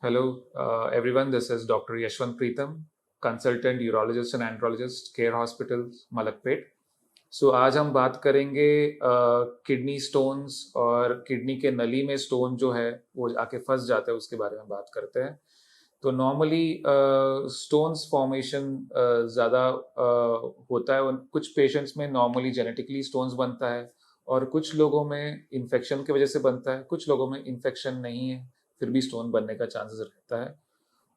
Hello, everyone. This is Dr. Yashwant Preetham, consultant urologist and andrologist, Care Hospitals, Malakpet. सो आज हम बात करेंगे kidney stones और kidney के नली में स्टोन जो है वो आके फंस जाता है उसके बारे में बात करते हैं। तो नॉर्मली स्टोन्स फॉर्मेशन ज़्यादा होता है कुछ पेशेंट्स में नॉर्मली जेनेटिकली स्टोन्स बनता है और कुछ लोगों में इन्फेक्शन की वजह से बनता है, कुछ लोगों में इन्फेक्शन नहीं है फिर भी स्टोन बनने का चांसेस रहता है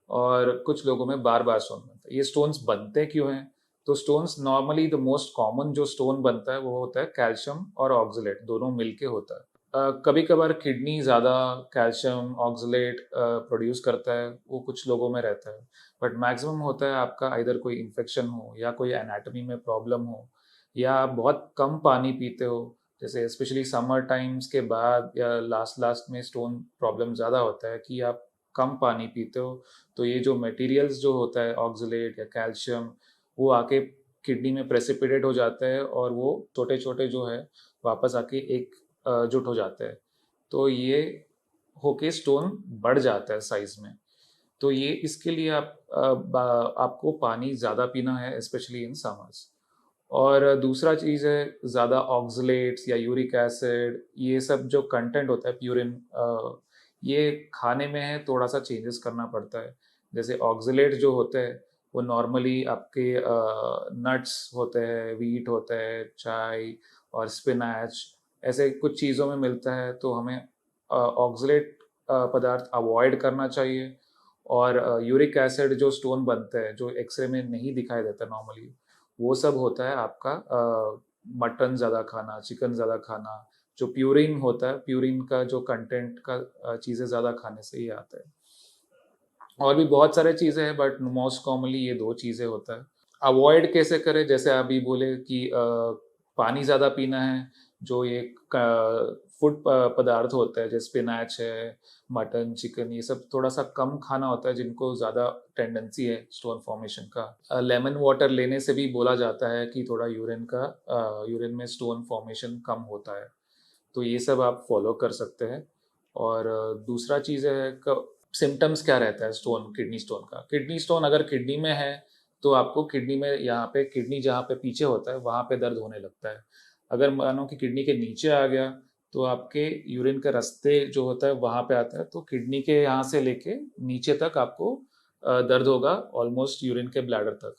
और कुछ लोगों में बार बार स्टोन बनता है। ये स्टोन्स बनते क्यों हैं? तो stones normally the most common जो स्टोन बनता है वो होता है कैल्शियम और ऑक्सलेट दोनों मिलके होता है। कभी कभार किडनी ज़्यादा कैल्शियम ऑक्सलेट प्रोड्यूस करता है, वो कुछ लोगों में रहता है, बट मैक्सिमम होता है आपका इधर कोई इन्फेक्शन हो या कोई एनाटॉमी में प्रॉब्लम हो या आप बहुत कम पानी पीते हो। जैसे स्पेशली समर टाइम्स के बाद या लास्ट लास्ट में स्टोन प्रॉब्लम ज़्यादा होता है कि आप कम पानी पीते हो, तो ये जो मटेरियल्स जो होता है ऑक्सलेट या कैल्शियम वो आके किडनी में प्रेसिपिटेट हो जाता है और वो छोटे छोटे जो है वापस आके एक जुट हो जाता है। तो ये होके स्टोन बढ़ जाता है साइज में। तो ये इसके लिए आपको पानी ज़्यादा पीना है स्पेशली इन समर्स। और दूसरा चीज़ है ज़्यादा ऑक्सलेट्स या यूरिक एसिड ये सब जो कंटेंट होता है प्यूरिन, ये खाने में है थोड़ा सा चेंजेस करना पड़ता है। जैसे ऑक्सलेट जो होते हैं वो नॉर्मली आपके नट्स होते हैं, वीट होता है, चाय और स्पिनैच ऐसे कुछ चीज़ों में मिलता है, तो हमें ऑक्सलेट पदार्थ अवॉइड करना चाहिए। और यूरिक एसिड जो स्टोन बनते हैं जो एक्सरे में नहीं दिखाई देता नॉर्मली, वो सब होता है आपका मटन ज़्यादा खाना, चिकन ज़्यादा खाना, जो प्यूरिन होता है, प्यूरिन का जो कंटेंट का चीज़ें ज़्यादा खाने से ही आता है। और भी बहुत सारे चीज़ें हैं बट मोस्ट कॉमनली ये दो चीज़ें होता है। अवॉइड कैसे करें? जैसे अभी बोले कि पानी ज़्यादा पीना है। जो ये फूड पदार्थ होता है जैसे स्पिनैच है, मटन, चिकन, ये सब थोड़ा सा कम खाना होता है जिनको ज़्यादा टेंडेंसी है स्टोन फॉर्मेशन का। लेमन वाटर लेने से भी बोला जाता है कि थोड़ा यूरिन में स्टोन फॉर्मेशन कम होता है। तो ये सब आप फॉलो कर सकते हैं। और दूसरा चीज़ है सिम्टम्स क्या रहता है स्टोन, किडनी स्टोन का। किडनी स्टोन अगर किडनी में है तो आपको किडनी में यहाँ पे किडनी जहाँ पे पीछे होता है वहाँ पे दर्द होने लगता है। अगर मानो कि किडनी के नीचे आ गया तो आपके यूरिन के रास्ते जो होता है वहाँ पे आता है, तो किडनी के यहाँ से लेके नीचे तक आपको दर्द होगा ऑलमोस्ट यूरिन के ब्लैडर तक।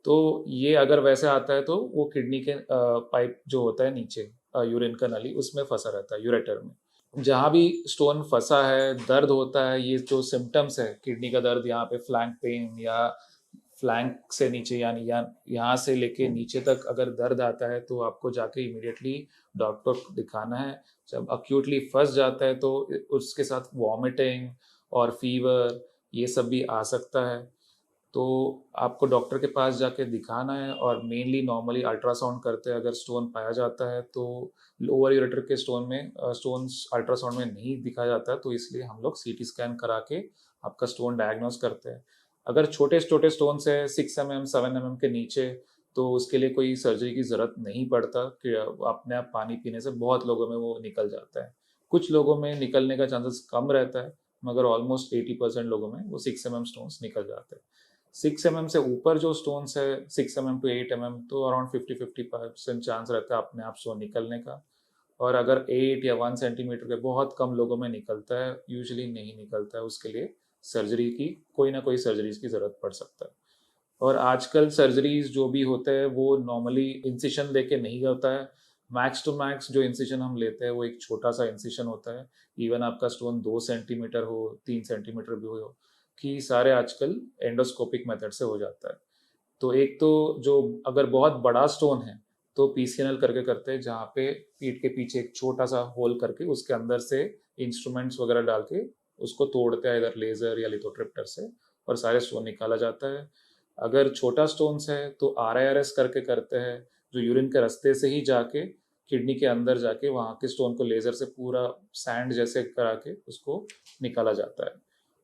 तो ये अगर वैसे आता है तो वो किडनी के पाइप जो होता है नीचे, यूरिन का नली उसमें फंसा रहता है, यूरेटर में। जहाँ भी स्टोन फंसा है दर्द होता है, ये जो सिम्टम्स है किडनी का दर्द, यहाँ पे फ्लैंक पेन या फ्लैंक से नीचे यानी यहाँ से लेके नीचे तक अगर दर्द आता है तो आपको जाके इमिडिएटली डॉक्टर को दिखाना है। जब अक्यूटली फंस जाता है तो उसके साथ वॉमिटिंग और फीवर ये सब भी आ सकता है। तो आपको डॉक्टर के पास जाके दिखाना है और मेनली नॉर्मली अल्ट्रासाउंड करते हैं। अगर स्टोन पाया जाता है तो लोअर यूरेटर के स्टोन्स अल्ट्रासाउंड में नहीं दिखाया जाता है, तो इसलिए हम लोग सीटी स्कैन करा के आपका स्टोन डायग्नोस करते हैं। अगर छोटे छोटे स्टोन्स है 6 mm 7 mm के नीचे, तो उसके लिए कोई सर्जरी की ज़रूरत नहीं पड़ता कि अपने आप पानी पीने से बहुत लोगों में वो निकल जाता है। कुछ लोगों में निकलने का चांसेस कम रहता है, मगर ऑलमोस्ट 80% लोगों में वो 6 mm स्टोन्स निकल जाते हैं। 6 mm से ऊपर जो स्टोन्स है 6 mm to 8 mm, तो अराउंड 50-55% चांस रहता है अपने आप स्टोन निकलने का। और अगर 8 या 1 सेंटीमीटर के बहुत कम लोगों में निकलता है, यूजुअली नहीं निकलता है, उसके लिए सर्जरी की कोई ना कोई सर्जरीज की ज़रूरत पड़ सकता है। और आजकल सर्जरीज जो भी होते हैं वो नॉर्मली इंसिशन देके नहीं होता है। मैक्स टू मैक्स जो इंसिशन हम लेते हैं वो एक छोटा सा इंसिशन होता है। इवन आपका स्टोन 2 सेंटीमीटर हो, 3 सेंटीमीटर भी हो, कि सारे आजकल एंडोस्कोपिक मेथड से हो जाता है। तो एक तो जो अगर बहुत बड़ा स्टोन है तो पीसीएनएल करके करते हैं, जहाँ पे पीठ के पीछे एक छोटा सा होल करके उसके अंदर से इंस्ट्रूमेंट्स वगैरह डाल के उसको तोड़ते हैं इधर लेजर या लिथोट्रिप्टर से, और सारे स्टोन निकाला जाता है। अगर छोटा स्टोन्स है तो आरआईआरएस करके करते हैं, जो यूरिन के रास्ते से ही जाके किडनी के अंदर जाके वहाँ के स्टोन को लेजर से पूरा सैंड जैसे करा के उसको निकाला जाता है।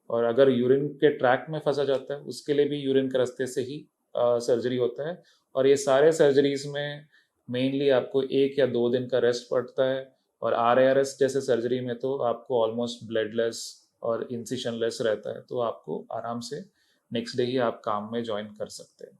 और अगर यूरिन के ट्रैक में फंसा जाता है उसके लिए भी यूरिन के रास्ते से ही सर्जरी होता है। और ये सारे सर्जरीज में मेनली आपको 1 या 2 दिन का रेस्ट पड़ता है। और आरआईआरएस जैसे सर्जरी में तो आपको ऑलमोस्ट ब्लडलेस और इंसिशन लेस रहता है, तो आपको आराम से नेक्स्ट डे ही आप काम में ज्वाइन कर सकते हैं।